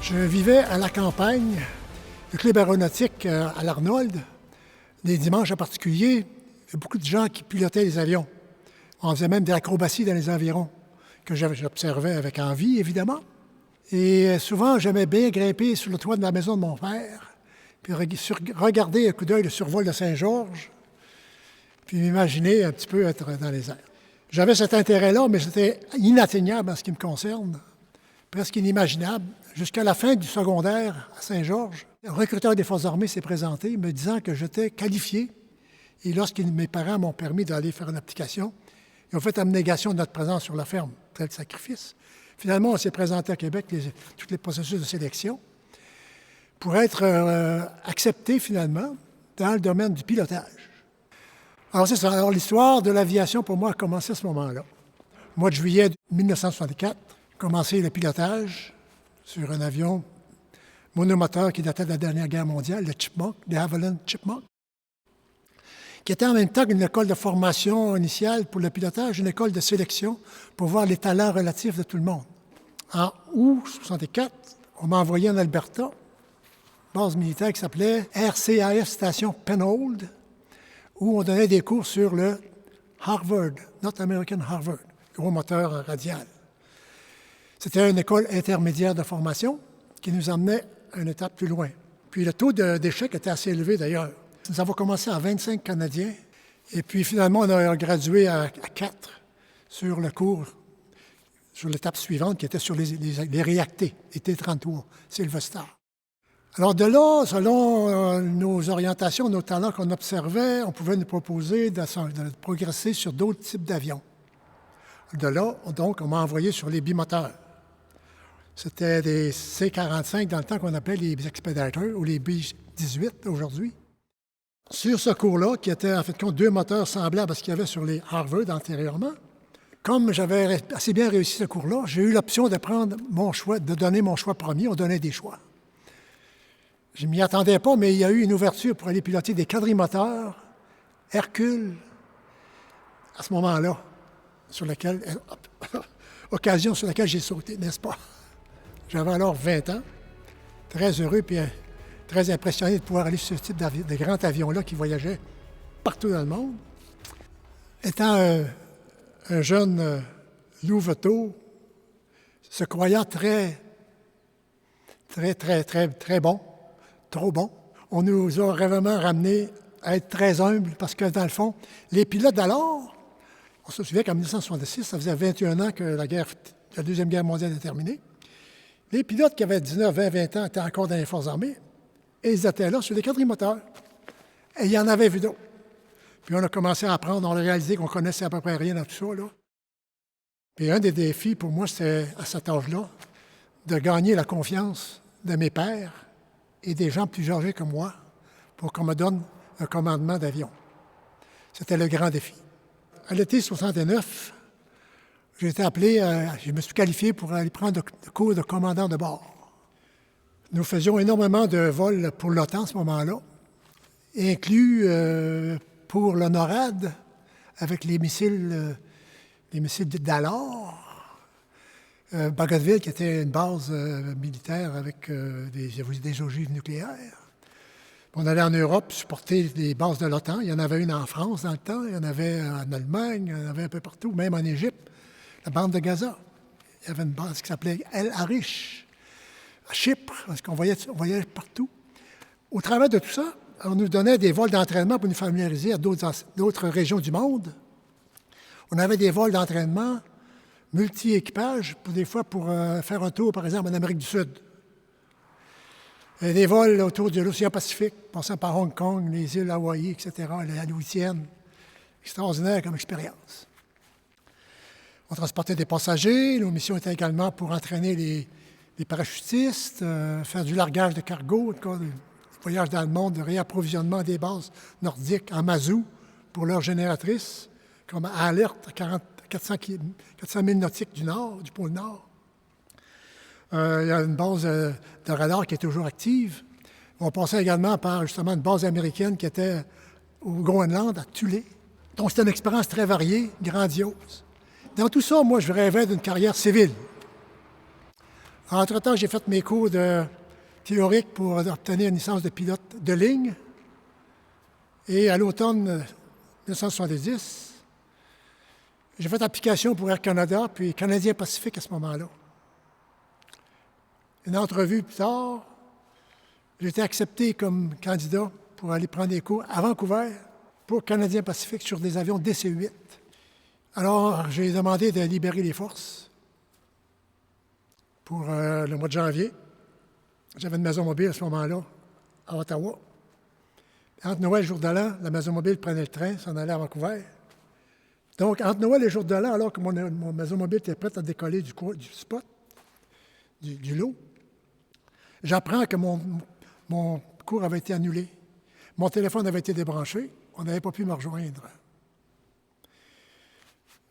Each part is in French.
Je vivais à la campagne, le club aéronautique à l'Arnold. Les dimanches en particulier, il y a beaucoup de gens qui pilotaient les avions. On faisait même de l'acrobatie dans les environs, que j'observais avec envie, évidemment. Et souvent, j'aimais bien grimper sur le toit de la maison de mon père, puis regarder un coup d'œil le survol de Saint-Georges, puis m'imaginer un petit peu être dans les airs. J'avais cet intérêt-là, mais c'était inatteignable en ce qui me concerne, presque inimaginable. Jusqu'à la fin du secondaire à Saint-Georges, un recruteur des Forces armées s'est présenté me disant que j'étais qualifié. Et lorsque mes parents m'ont permis d'aller faire une application, ils ont fait abnégation de notre présence sur la ferme, tel sacrifice. Finalement, on s'est présenté à Québec, tous les processus de sélection, pour être accepté finalement dans le domaine du pilotage. Alors c'est ça. Alors l'histoire de l'aviation pour moi a commencé à ce moment-là. Au mois de juillet 1964, j'ai commencé le pilotage sur un avion monomoteur qui datait de la dernière guerre mondiale, le Chipmunk, le Havilland Chipmunk, qui était en même temps qu'une école de formation initiale pour le pilotage, une école de sélection pour voir les talents relatifs de tout le monde. En août 1964, on m'a envoyé en Alberta, base militaire qui s'appelait RCAF Station Penhold, où on donnait des cours sur le Harvard, North American Harvard, gros moteur radial. C'était une école intermédiaire de formation qui nous emmenait à une étape plus loin. Puis le taux d'échec était assez élevé d'ailleurs. Nous avons commencé à 25 Canadiens et puis finalement on a gradué à 4 sur le cours, sur l'étape suivante qui était sur les réactés, les T-33, Sylvestar. Alors de là, selon nos orientations, nos talents qu'on observait, on pouvait nous proposer de progresser sur d'autres types d'avions. De là, donc, on m'a envoyé sur les bimoteurs. C'était des C-45 dans le temps qu'on appelait les Expeditors ou les B-18 aujourd'hui. Sur ce cours-là, qui était en fait compte 2 moteurs semblables à ce qu'il y avait sur les Harvard antérieurement, comme j'avais assez bien réussi ce cours-là, j'ai eu l'option de prendre mon choix, de donner mon choix premier. On donnait des choix. Je ne m'y attendais pas, mais il y a eu une ouverture pour aller piloter des quadrimoteurs Hercule à ce moment-là, occasion sur laquelle j'ai sauté, n'est-ce pas? J'avais alors 20 ans, très heureux et très impressionné de pouvoir aller sur ce type de grand avion-là qui voyageait partout dans le monde. Étant un jeune louveteau, se croyant très bon, trop bon, on nous a vraiment ramenés à être très humbles parce que, dans le fond, les pilotes d'alors, on se souvient qu'en 1966, ça faisait 21 ans que la Deuxième Guerre mondiale est terminée. Les pilotes qui avaient 19, 20, 20 ans étaient encore dans les Forces armées et ils étaient là sur des quadrimoteurs. Et il y en avait vu d'autres. Puis on a commencé à apprendre, on a réalisé qu'on connaissait à peu près rien dans tout ça, là. Puis un des défis pour moi, c'était à cet âge-là, de gagner la confiance de mes pairs et des gens plus âgés que moi pour qu'on me donne un commandement d'avion. C'était le grand défi. À l'été 69, j'ai été appelé, je me suis qualifié pour aller prendre le cours de commandant de bord. Nous faisions énormément de vols pour l'OTAN à ce moment-là, inclus pour le NORAD avec les missiles d'alors. Bagotville, qui était une base militaire avec des ogives nucléaires. On allait en Europe supporter les bases de l'OTAN. Il y en avait une en France dans le temps, il y en avait en Allemagne, il y en avait un peu partout, même en Égypte, la bande de Gaza. Il y avait une base qui s'appelait El Arish, à Chypre, parce qu'on voyait partout. Au travers de tout ça, on nous donnait des vols d'entraînement pour nous familiariser à d'autres régions du monde. On avait des vols d'entraînement multi-équipages, des fois pour faire un tour, par exemple, en Amérique du Sud. Et des vols autour de l'océan Pacifique, passant par Hong Kong, les îles Hawaï, etc., la Louisiane. Extraordinaire comme expérience. On transportait des passagers. Nos missions étaient également pour entraîner les parachutistes, faire du largage de cargo, des voyages dans le monde, de réapprovisionnement des bases nordiques en mazout pour leurs génératrices, comme à Alerte, à 400 000 nautiques du pôle Nord. Il y a une base de radar qui est toujours active. On passait également par justement une base américaine qui était au Groenland, à Thulé. Donc c'était une expérience très variée, grandiose. Dans tout ça, moi, je rêvais d'une carrière civile. Entre-temps, j'ai fait mes cours de théorique pour obtenir une licence de pilote de ligne. Et à l'automne 1970, j'ai fait application pour Air Canada, puis Canadien Pacifique à ce moment-là. Une entrevue plus tard, j'ai été accepté comme candidat pour aller prendre des cours à Vancouver pour Canadien Pacifique sur des avions DC-8. Alors, j'ai demandé de libérer les forces pour le mois de janvier. J'avais une maison mobile à ce moment-là, à Ottawa. Entre Noël et le jour de l'an, la maison mobile prenait le train, s'en allait à Vancouver. Donc, entre Noël et le jour de l'an, alors que mon maison mobile était prête à décoller du spot, du lot, j'apprends que mon cours avait été annulé. Mon téléphone avait été débranché. On n'avait pas pu me rejoindre.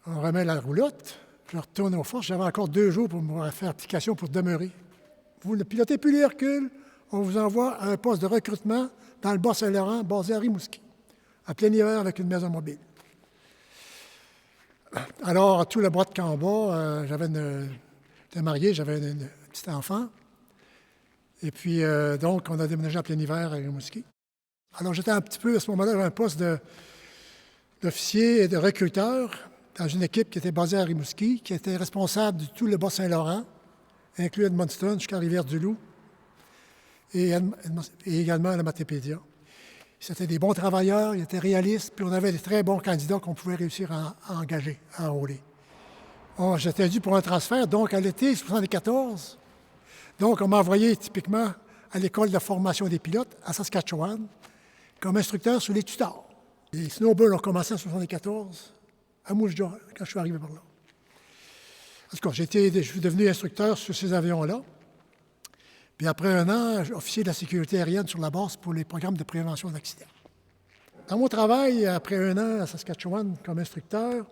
On remet la roulotte. Je retourne aux forces. J'avais encore 2 jours pour me faire application pour demeurer. Vous ne pilotez plus les Hercules. On vous envoie à un poste de recrutement dans le Bas-Saint-Laurent, basé à Rimouski, à plein hiver avec une maison mobile. Alors, tout le bras de camp bas, j'étais marié, j'avais un petit enfant. Et puis, donc, on a déménagé en plein hiver à Rimouski. Alors, j'étais un petit peu, à ce moment-là, j'avais un poste d'officier et de recruteur dans une équipe qui était basée à Rimouski, qui était responsable de tout le Bas-Saint-Laurent, inclus Edmundston jusqu'à Rivière-du-Loup, et également la Matépédia. C'était des bons travailleurs, ils étaient réalistes, puis on avait des très bons candidats qu'on pouvait réussir à engager, à enrôler. J'étais dû pour un transfert, donc à l'été 1974. Donc, on m'a envoyé typiquement à l'école de formation des pilotes à Saskatchewan comme instructeur sur les tutors. Les snowbirds ont commencé en 1974 à Moose Jaw, quand je suis arrivé par là. En tout cas, je suis devenu instructeur sur ces avions-là. Puis après 1 an, officier de la sécurité aérienne sur la base pour les programmes de prévention d'accidents. Dans mon travail, après 1 an à Saskatchewan comme instructeur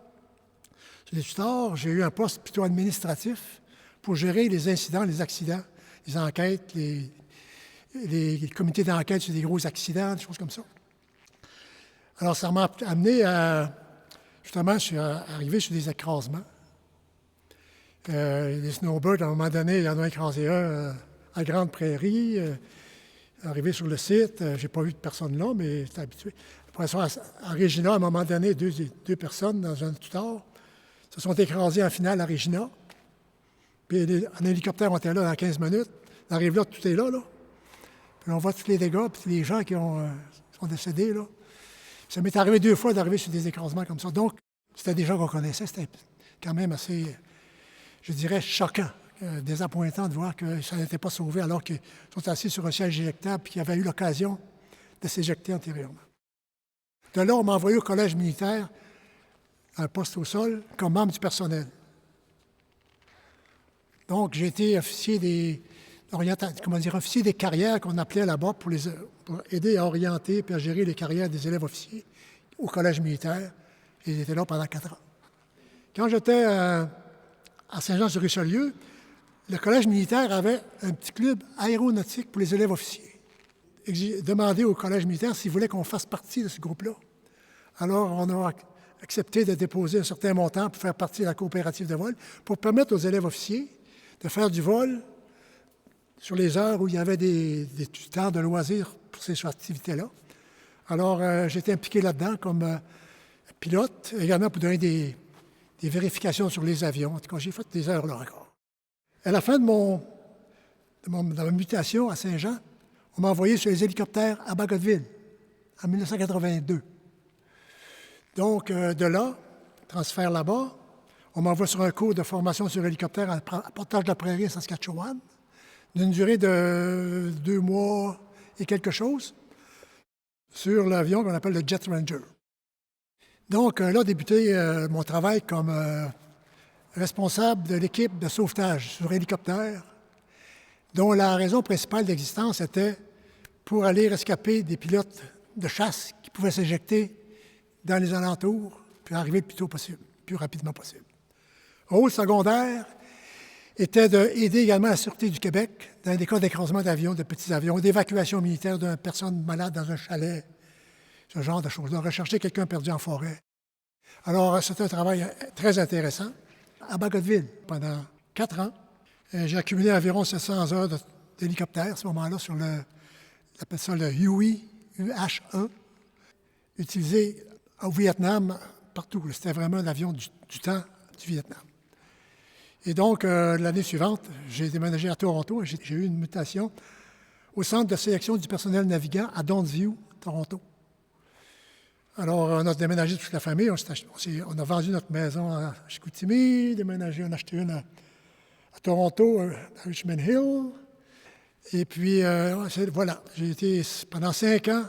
sur les tutors, j'ai eu un poste plutôt administratif pour gérer les incidents, les accidents, les enquêtes, les comités d'enquête sur des gros accidents, des choses comme ça. Alors, ça m'a amené à, justement, je suis arrivé sur des écrasements. Les snowbirds, à un moment donné, il y en a écrasé un à Grande Prairie. Arrivé sur le site, j'ai pas vu de personne là, mais j'étais habitué. Après ça, à Regina, à un moment donné, deux personnes dans un tutor se sont écrasées en finale à Regina. Puis un hélicoptère, on était là dans 15 minutes. On arrive là, tout est là, là. Puis on voit tous les dégâts, puis les gens qui sont décédés, là. Ça m'est arrivé 2 fois d'arriver sur des écrasements comme ça. Donc, c'était des gens qu'on connaissait. C'était quand même assez, je dirais, choquant, désappointant de voir que ça n'était pas sauvé alors qu'ils sont assis sur un siège éjectable et qu'ils avaient eu l'occasion de s'éjecter antérieurement. De là, on m'a envoyé au collège militaire, à un poste au sol, comme membre du personnel. Donc, j'ai été officier des carrières qu'on appelait là-bas pour aider à orienter et à gérer les carrières des élèves officiers au collège militaire. Et j'étais là pendant 4 ans. Quand j'étais à Saint-Jean-sur-Richelieu, le collège militaire avait un petit club aéronautique pour les élèves officiers. Et j'ai demandé au collège militaire s'ils voulaient qu'on fasse partie de ce groupe-là. Alors, on a accepté de déposer un certain montant pour faire partie de la coopérative de vol, pour permettre aux élèves officiers de faire du vol sur les heures où il y avait du temps de loisirs pour ces activités-là. Alors, j'étais impliqué là-dedans comme pilote, également pour donner des vérifications sur les avions. En tout cas, j'ai fait des heures là encore. À la fin de ma mutation à Saint-Jean, on m'a envoyé sur les hélicoptères à Bagotville en 1982. Donc, de là, transfert là-bas, on m'envoie sur un cours de formation sur hélicoptère à Portage-la-Prairie, à Saskatchewan, d'une durée de 2 mois et quelque chose, sur l'avion qu'on appelle le Jet Ranger. Donc, là, débuté mon travail comme responsable de l'équipe de sauvetage sur hélicoptère, dont la raison principale d'existence était pour aller rescaper des pilotes de chasse qui pouvaient s'éjecter dans les alentours, puis arriver le plus rapidement possible. Rôle secondaire était d'aider également la Sûreté du Québec dans des cas d'écrasement d'avions, de petits avions, d'évacuation militaire d'une personne malade dans un chalet, ce genre de choses-là, rechercher quelqu'un perdu en forêt. Alors, c'était un travail très intéressant. À Bagotville, pendant 4 ans, J'ai accumulé environ 700 heures d'hélicoptère à ce moment-là sur on appelle ça le Huey, UH-1, utilisé au Vietnam partout. C'était vraiment un avion du temps du Vietnam. Et donc, l'année suivante, j'ai déménagé à Toronto. J'ai eu une mutation au centre de sélection du personnel navigant à Donsview, Toronto. Alors, on a déménagé toute la famille. On a vendu notre maison à Chicoutimi, déménagé, on a acheté une à Toronto, à Richmond Hill. Et puis, voilà, j'ai été pendant 5 ans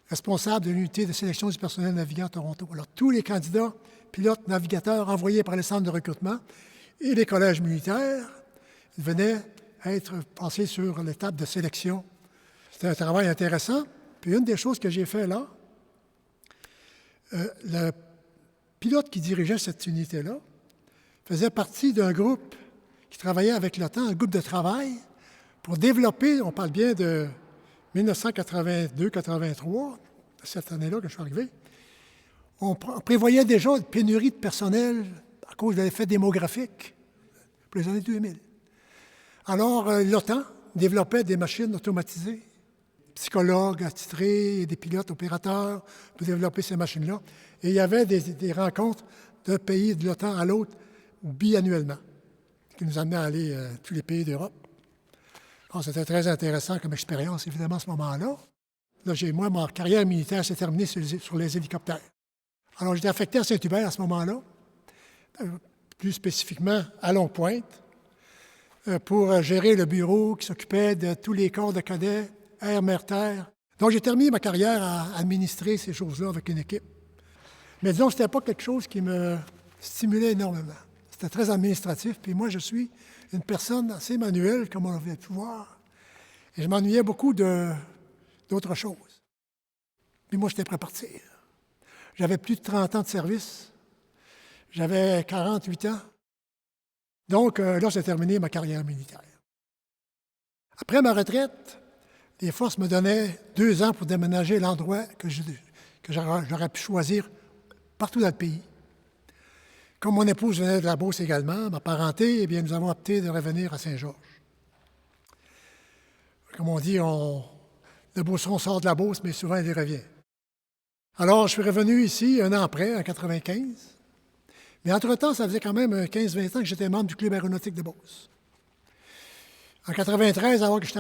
responsable de l'unité de sélection du personnel navigant à Toronto. Alors, tous les candidats, pilotes, navigateurs envoyés par les centres de recrutement et les collèges militaires venaient être passés sur l'étape de sélection. C'était un travail intéressant. Puis, une des choses que j'ai fait là, le pilote qui dirigeait cette unité-là faisait partie d'un groupe qui travaillait avec l'OTAN, un groupe de travail, pour développer, on parle bien de 1982-83, cette année-là que je suis arrivé, on prévoyait déjà une pénurie de personnel à cause de l'effet démographique pour les années 2000. Alors, l'OTAN développait des machines automatisées, psychologues attitrés et des pilotes opérateurs pour développer ces machines-là. Et il y avait des rencontres d'un pays de l'OTAN à l'autre biannuellement, qui nous amenaient à aller tous les pays d'Europe. Alors, c'était très intéressant comme expérience, évidemment, à ce moment-là. Là, moi, ma carrière militaire s'est terminée sur les hélicoptères. Alors, j'étais affecté à Saint-Hubert à ce moment-là, plus spécifiquement à Longue-Pointe, pour gérer le bureau qui s'occupait de tous les corps de cadets, air, mer, terre. Donc, j'ai terminé ma carrière à administrer ces choses-là avec une équipe. Mais disons, ce n'était pas quelque chose qui me stimulait énormément. C'était très administratif, puis moi, je suis une personne assez manuelle, comme on avait pu voir. Et je m'ennuyais beaucoup d'autres choses. Puis moi, j'étais prêt à partir. J'avais plus de 30 ans de service. J'avais 48 ans. Donc, là, j'ai terminé ma carrière militaire. Après ma retraite, les forces me donnaient 2 ans pour déménager l'endroit que j'aurais pu choisir partout dans le pays. Comme mon épouse venait de la Beauce également, ma parenté, eh bien, nous avons opté de revenir à Saint-Georges. Comme on dit, le Beauceron sort de la Beauce, mais souvent il y revient. Alors, je suis revenu ici 1 an après, en 1995. Mais entre-temps, ça faisait quand même 15-20 ans que j'étais membre du Club aéronautique de Beauce. En 1993, alors que je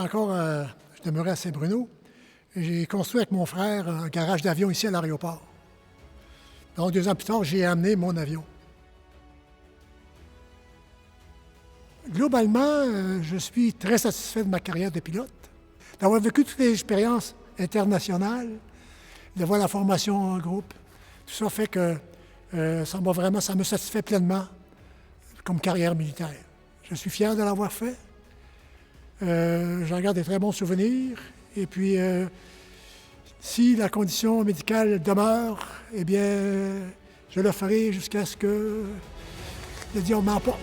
demeurais à Saint-Bruno, j'ai construit avec mon frère un garage d'avion ici à l'aéroport. Donc, 2 ans plus tard, j'ai amené mon avion. Globalement, je suis très satisfait de ma carrière de pilote, d'avoir vécu toutes les expériences internationales, de voir la formation en groupe. Tout ça fait que ça me satisfait pleinement comme carrière militaire. Je suis fier de l'avoir fait. J'en garde des très bons souvenirs. Et puis, si la condition médicale demeure, eh bien, je le ferai jusqu'à ce que le diable m'emporte.